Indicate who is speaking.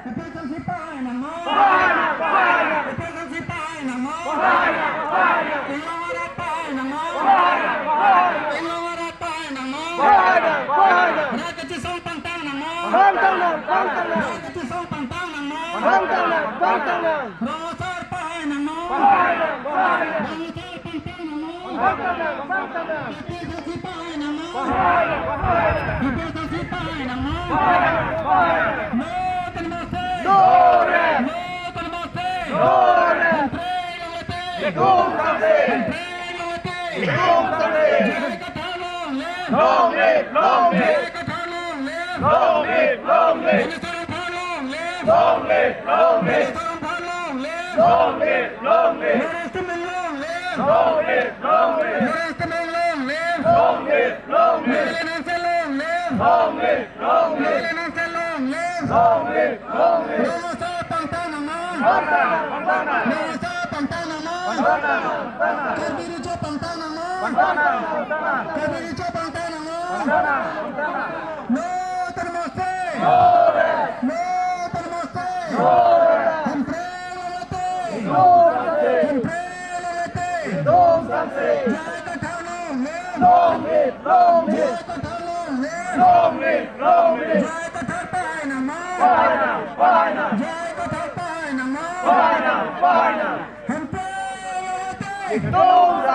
Speaker 1: Ipisan si Pahay ng mo. Ipisan si Pahay ng mo. Ilong arat Pahay ng mo. Ilong arat Pahay ng mo. Ragat isang pantang ng mo. Ragat isang pantang ng mo. Rosar Pahay ng mo. Rosar pantang ng mo. Ipisan si Pahay ng mo. Ipisan si Pahay ng mo.
Speaker 2: Don't